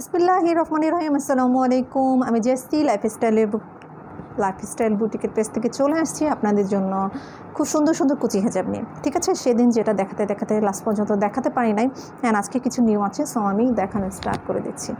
বিসমিল্লাহির রহমানির রহিম। আসসালামু আলাইকুম। আমি জেসি লাইফস্টাইল বুটিকের পেজ থেকে চলে আসছি আপনাদের জন্য খুব সুন্দর সুন্দর কুচি হেজাব নিয়ে। ঠিক আছে, সেদিন যেটা দেখাতে দেখাতে লাস্ট পর্যন্ত দেখাতে পারি নাই, অ্যান্ড আজকে কিছু নিউ আছে, সো আমি দেখানো স্টার্ট করে দিচ্ছি।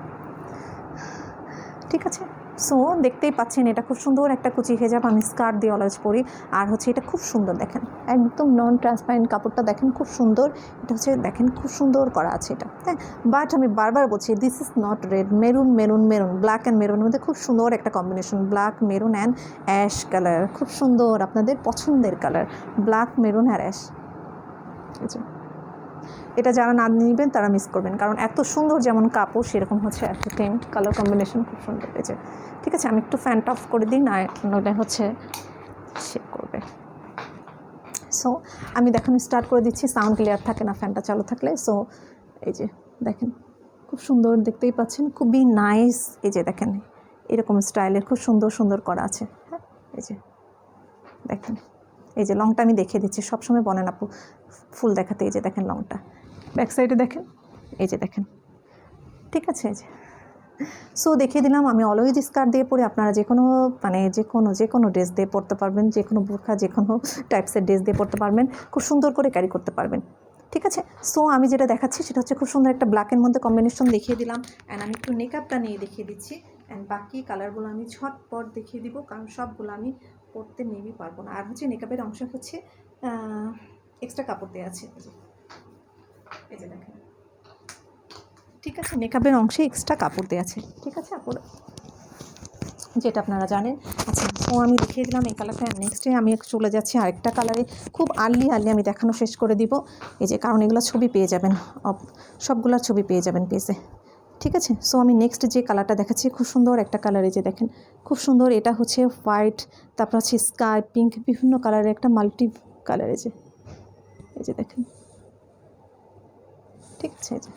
ঠিক আছে, সো দেখতেই পাচ্ছেন এটা খুব সুন্দর একটা কুচি হেজাব। আমি স্কার্ট দিয়ে অলওয়েজ পরি, আর হচ্ছে এটা খুব সুন্দর, দেখেন একদম নন ট্রান্সপারেন্ট কাপড়টা, দেখেন খুব সুন্দর। এটা হচ্ছে দেখেন খুব সুন্দর করা আছে এটা, হ্যাঁ। বাট আমি বারবার বলছি, this is not red, maroon maroon maroon, black and মেরুনের মধ্যে খুব সুন্দর একটা combination, black maroon and ash colour, খুব সুন্দর আপনাদের পছন্দের কালার, ব্ল্যাক মেরুন আর অ্যাশ। এটা যারা না নেবেন তারা মিস করবেন, কারণ এত সুন্দর যেমন কাপড় সেরকম হচ্ছে এত টেন্ট কালার কম্বিনেশন খুব সুন্দর হয়েছে। ঠিক আছে, আমি একটু ফ্যানটা অফ করে দিই, না নইলে হচ্ছে শেক করবে। সো আমি দেখানো স্টার্ট করে দিচ্ছি, সাউন্ড ক্লিয়ার থাকে না ফ্যানটা চালু থাকলে। সো এই যে দেখেন খুব সুন্দর, দেখতেই পাচ্ছেন খুবই নাইস। এই যে দেখেন এরকম স্টাইলের খুব সুন্দর সুন্দর করা আছে, হ্যাঁ। এই যে দেখেন, এই যে লংটা আমি দেখিয়ে দিচ্ছি, সবসময় বলেন আপু ফুল দেখাতে। এই যে দেখেন লংটা, ব্যাক সাইডে দেখেন, এই যে দেখেন। ঠিক আছে, এই যে সো দেখিয়ে দিলাম। আমি অলওয়েজ স্কার্ট দিয়ে পরে, আপনারা যে কোনো মানে যে কোনো ড্রেস দিয়ে পরতে পারবেন, যে কোনো বোরখা যে কোনো টাইপসের ড্রেস দিয়ে পরতে পারবেন, খুব সুন্দর করে ক্যারি করতে পারবেন। ঠিক আছে, সো আমি যেটা দেখাচ্ছি সেটা হচ্ছে খুব সুন্দর একটা ব্ল্যাকের মধ্যে কম্বিনেশন দেখিয়ে দিলাম, অ্যান্ড আমি একটু মেকআপটা নিয়ে দেখিয়ে দিচ্ছি, অ্যান্ড বাকি কালারগুলো আমি ঝটপট দেখিয়ে দিব, কারণ সবগুলো আমি পরতে নেমই পারবো না। আর হচ্ছে মেকআপের অংশ হচ্ছে এক্সট্রা কাপড় দেওয়া আছে, এই যে দেখেন। ঠিক আছে, মেকআপের অংশে এক্সট্রা কাপড় দেওয়া আছে। ঠিক আছে আপু, যেটা আপনারা জানেন। আচ্ছা, ও আমি দেখিয়ে দিলাম এই কালারটা। নেক্সটে আমি চলে যাচ্ছি আরেকটা কালারে, খুব আর্লি আমি দেখানো শেষ করে দিব। এই যে, কারণ এগুলো ছবি পেয়ে যাবেন, সবগুলোর ছবি পেয়ে যাবেন পেজে। ঠিক আছে, সো আমি নেক্সট যে কালারটা দেখাচ্ছি খুব সুন্দর একটা কালার, এই যে দেখেন খুব সুন্দর। এটা হচ্ছে হোয়াইট, তারপর হচ্ছে স্কাই পিঙ্ক, বিভিন্ন কালারের একটা মাল্টি কালার, এই যে দেখেন। ঠিক আছে, এই যে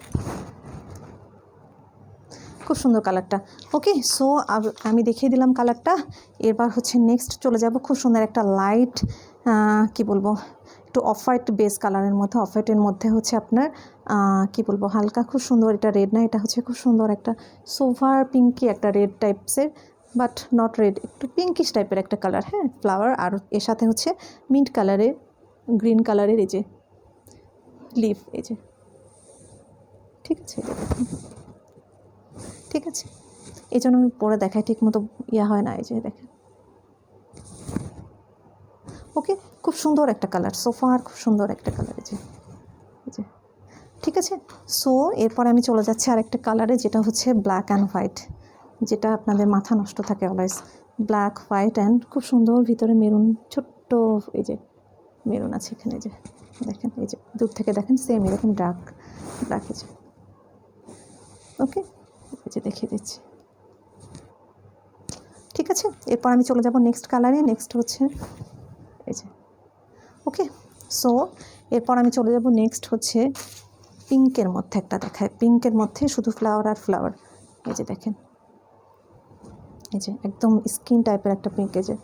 খুব সুন্দর কালারটা। ওকে, সো আমি দেখিয়ে দিলাম কালারটা। এরপর হচ্ছে নেক্সট চলে যাব খুব সুন্দর একটা লাইট, কি বলবো, একটু অফ হোয়াইট বেস কালারের মধ্যে, অফ হোয়াইটের মধ্যে হচ্ছে আপনার কি বলবো, হালকা খুব সুন্দর। এটা রেড না, এটা হচ্ছে খুব সুন্দর একটা সোভার পিঙ্কি একটা রেড টাইপসের, বাট নট রেড, একটু পিঙ্কিশ টাইপের একটা কালার, হ্যাঁ, ফ্লাওয়ার। আর এর সাথে হচ্ছে মিন্ট কালারের, গ্রিন কালারের এই যে লিফ, এই যে। ঠিক আছে, ঠিক আছে, এই জন্য আমি পরে দেখাই, ঠিক মতো হয় না, এই যে দেখেন। ওকে, খুব সুন্দর একটা কালার, সোফার খুব সুন্দর একটা কালার, এই যে। ঠিক আছে, সো এরপর আমি চলে যাচ্ছি আরেকটা কালারে, যেটা হচ্ছে ব্ল্যাক অ্যান্ড হোয়াইট, যেটা আপনাদের মাথা নষ্ট থাকে অলওয়েজ, ব্ল্যাক হোয়াইট অ্যান্ড খুব সুন্দর ভিতরে মেরুন, ছোট্ট এই যে মেরুন আছে এখানে, এই যে দেখেন, এই যে দূর থেকে দেখেন সেম এরকম ব্ল্যাক, এই যে। ওকে, এই যে দেখিয়ে দিচ্ছি। ঠিক আছে, এরপর আমি চলে যাব নেক্সট কালারে, নেক্সট হচ্ছে এই যে। ওকে, সো এরপর আমি চলে যাব নেক্সট হচ্ছে পিঙ্কের মধ্যে একটা দেখায়, পিঙ্কের মধ্যে শুধু ফ্লাওয়ার আর ফ্লাওয়ার, এই যে দেখেন, এই যে একদম স্কিন টাইপের একটা পিঙ্ক, এই যে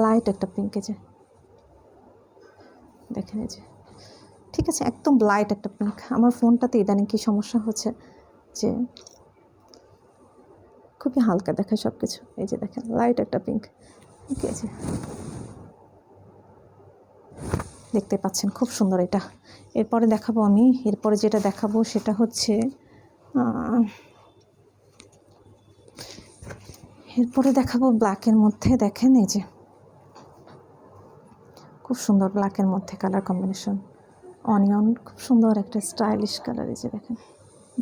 লাইট একটা পিঙ্ক, এই যে দেখেন, এই যে। ঠিক আছে, একদম লাইট একটা পিঙ্ক। আমার ফোনটাতে ইদানিং কি সমস্যা হচ্ছে যে খুবই হালকা দেখায় সব কিছু, এই যে দেখেন লাইট একটা পিঙ্ক। ওকে, এই যে দেখতে পাচ্ছেন খুব সুন্দর এটা। এরপরে দেখাবো আমি, এরপরে যেটা দেখাবো সেটা হচ্ছে এরপরে দেখাবো ব্ল্যাকের মধ্যে, দেখেন এই যে খুব সুন্দর ব্ল্যাকের মধ্যে কালার কম্বিনেশন, অনিয়ন, খুব সুন্দর একটা স্টাইলিশ কালার, এই যে দেখেন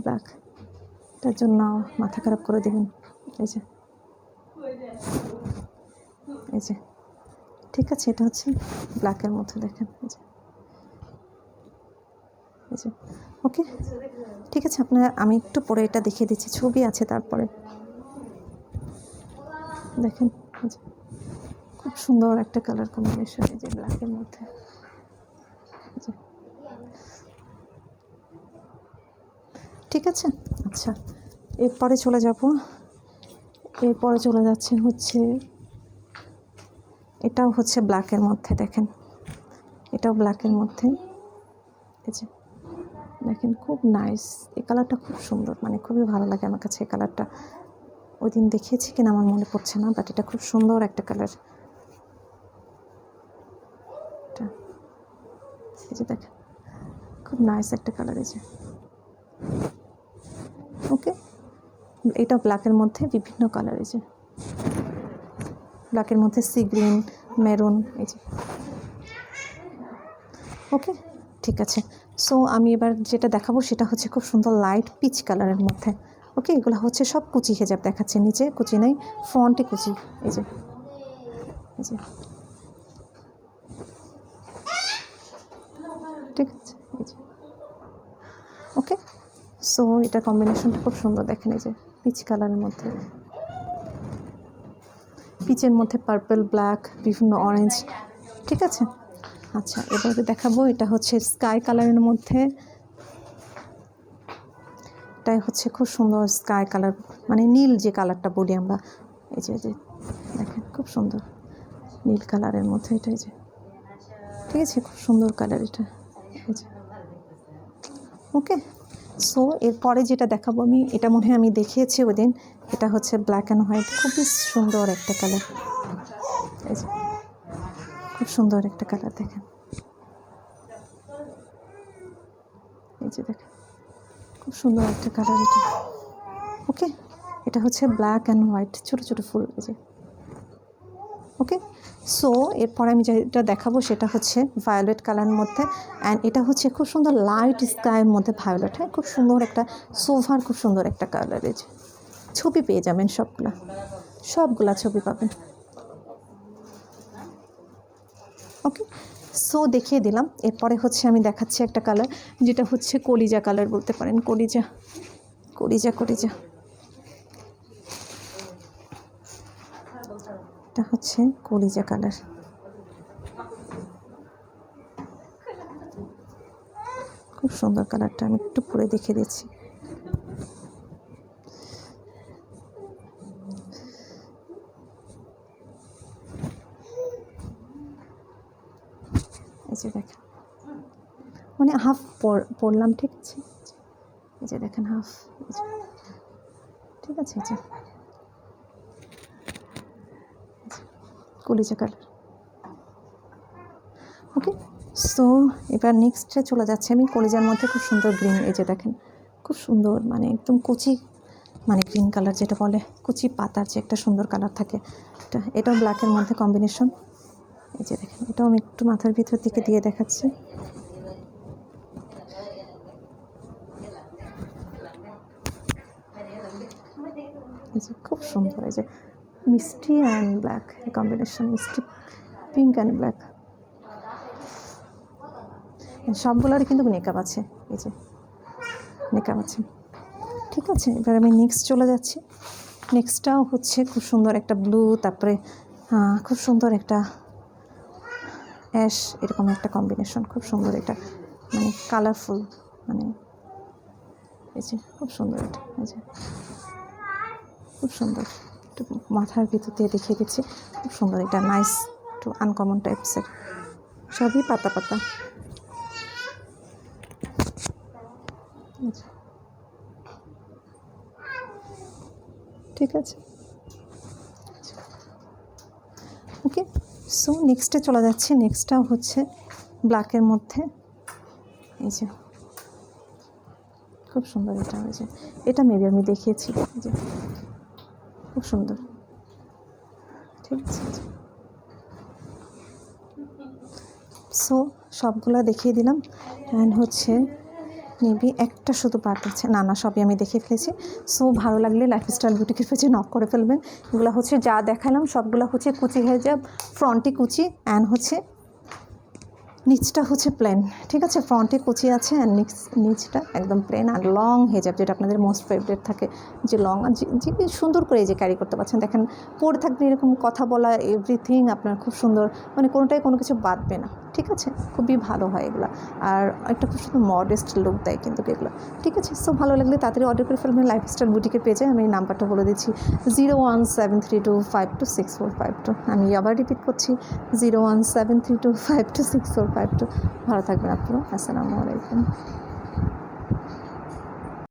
ব্ল্যাক, তার জন্য মাথা খারাপ করে দেবেন, এই যে, এই যে। ঠিক আছে, এটা হচ্ছে ব্ল্যাকের মধ্যে, দেখেন এই যে, এই যে। ওকে, ঠিক আছে, আপনার আমি একটু পরে এটা দেখিয়ে দিচ্ছি, ছবি আছে তারপরে দেখেন, খুব সুন্দর একটা কালার কম্বিনেশন, এই যে ব্ল্যাকের মধ্যে, ঠিক আছে। আচ্ছা, এরপরে চলে যাচ্ছে হচ্ছে এটাও হচ্ছে ব্ল্যাকের মধ্যে, দেখেন এটাও ব্ল্যাকের মধ্যে, এই যে দেখেন খুব নাইস, এই কালারটা খুব সুন্দর, মানে খুবই ভালো লাগে আমার কাছে এই কালারটা। ওই দিন দেখিয়েছি কিনা আমার মনে পড়ছে না, বাট এটা খুব সুন্দর একটা কালার। এই যে দেখেন খুব নাইস একটা কালার। এই যে ওকে, এটা ব্ল্যাকের মধ্যে বিভিন্ন কালার। এই যে ব্ল্যাকের মধ্যে সি গ্রিন, মেরুন, এই যে ওকে ঠিক আছে। সো আমি এবার যেটা দেখাবো সেটা হচ্ছে খুব সুন্দর লাইট পিচ কালারের মধ্যে। ওকে, এগুলো হচ্ছে সব কুচি হেজাব দেখাচ্ছে, নিচে কুচি নেই, ফ্রন্টে কুচি। এই যে এই যে ঠিক আছে। এই যে ওকে, সো এটা কম্বিনেশনটা খুব সুন্দর দেখেন। এই যে পিচ কালারের মধ্যে, পিচের মধ্যে পার্পল, ব্ল্যাক, বিভিন্ন অরেঞ্জ, ঠিক আছে। আচ্ছা, এবারে দেখাবো এটা হচ্ছে স্কাই কালারের মধ্যে। এটাই হচ্ছে খুব সুন্দর স্কাই কালার, মানে নীল যে কালারটা বলি আমরা। এই যে দেখেন খুব সুন্দর নীল কালারের মধ্যে এটা। এই যে ঠিক আছে, খুব সুন্দর কালার এটা। এই যে ওকে, সো এরপরে যেটা দেখাবো আমি, এটা মনে হয় আমি দেখিয়েছি ওই দিন। এটা হচ্ছে ব্ল্যাক অ্যান্ড হোয়াইট, খুবই সুন্দর একটা কালার। এই যে খুব সুন্দর একটা কালার দেখেন। এই যে দেখেন খুব সুন্দর একটা কালার এটা। ওকে, এটা হচ্ছে ব্ল্যাক অ্যান্ড হোয়াইট, ছোটো ছোটো ফুল। এই যে ওকে, সো এরপরে আমি যেটা দেখাবো সেটা হচ্ছে ভায়োলেট কালারের মধ্যে। অ্যান্ড এটা হচ্ছে খুব সুন্দর লাইট স্কাইয়ের মধ্যে ভায়োলেট। হ্যাঁ, খুব সুন্দর একটা সোভার, খুব সুন্দর একটা কালার। এই যে ছবি পেয়ে যাবেন, সবগুলা ছবি পাবেন। ওকে, সো দেখিয়ে দিলাম। এরপরে হচ্ছে আমি দেখাচ্ছি একটা কালার, যেটা হচ্ছে কলিজা কালার বলতে পারেন। কলিজা কলিজা কলিজা এটা হচ্ছে কলিজা কালার। খুব সুন্দর কালারটা, আমি একটু পরে দেখিয়ে দিচ্ছি। এই যে দেখেন, মানে হাফ পরলাম, ঠিক আছে। এই যে দেখেন হাফ, ঠিক আছে। এই যে কলিজা কালার। ওকে, সো এবার নেক্সটে চলে যাচ্ছে আমি। কলিজার মধ্যে খুব সুন্দর গ্রিন। এই যে দেখেন খুব সুন্দর, মানে একদম কুচি, মানে গ্রিন কালার যেটা বলে কুচি পাতার যে একটা সুন্দর কালার থাকে, এটাও ব্ল্যাকের মধ্যে কম্বিনেশন। এই যে দেখেন, এটাও আমি একটু মাথার ভিতর দিকে দিয়ে দেখাচ্ছি। এই যে খুব সুন্দর, এই যে মিষ্টি অ্যান্ড ব্ল্যাক কম্বিনেশন, মিষ্টি পিঙ্ক অ্যান্ড ব্ল্যাক। সবগুলোরই কিন্তু নেকআপ আছে। এই যে নেকআপ আছে, ঠিক আছে। এবার আমি নেক্সট চলে যাচ্ছি। নেক্সটটাও হচ্ছে খুব সুন্দর একটা ব্লু, তারপরে খুব সুন্দর একটা অ্যাশ, এরকম একটা কম্বিনেশন। খুব সুন্দর এটা, মানে কালারফুল, মানে এই যে খুব সুন্দর এটা। এই যে খুব সুন্দর, একটু মাথার ভিতর দিয়ে দেখিয়ে দিচ্ছি। খুব সুন্দর এটা, নাইস, একটু আনকমন টাইপসের, সবই পাতা পাতা। ঠিক আছে, ওকে। সো নেক্সটে চলে যাচ্ছে। নেক্সটটাও হচ্ছে ব্ল্যাকের মধ্যে। এই যে খুব সুন্দর এটা। এই যে এটা মেবি আমি দেখিয়েছি। এই যে খুব সুন্দর, ঠিক আছে। সো সবগুলো দেখিয়ে দিলাম। অ্যান্ড হচ্ছে মেবি একটা শুধু পার্ট আছে, না সবই আমি দেখিয়ে ফেলেছি। সো ভালো লাগলে লাইফস্টাইল বুটিকের পেজে নক করে ফেলবেন। এগুলো হচ্ছে যা দেখালাম সবগুলো হচ্ছে কুচি হেজাব, ফ্রন্টে কুচি, অ্যান্ড হচ্ছে নিচটা হচ্ছে প্লেন, ঠিক আছে। ফ্রন্টে কুচি আছে অ্যান্ড নিচটা একদম প্লেন। আর লং হেজাব, যেটা আপনাদের মোস্ট ফেভারিট থাকে, যে লং, আর যে সুন্দর করে এই যে ক্যারি করতে পারছেন। দেখেন পরে থাকলে এরকম কথা বলা, এভরিথিং আপনার খুব সুন্দর, মানে কোনোটাই কোনো কিছু বাদবে না, ঠিক আছে। খুবই ভালো হয় এগুলো, আর একটা খুব সুন্দর মডেস্ট লুক দেয় কিন্তু এগুলো, ঠিক আছে। সো ভালো লাগলে তাড়াতাড়ি অর্ডার করে ফেলবেন লাইফস্টাইল বুটিকের পেজে। আমি নাম্বারটা বলে দিচ্ছি 01732526452। আমি আবার রিপিট করছি 01732526452। ভালো থাকবেন আপনারা। আসসালামু আলাইকুম।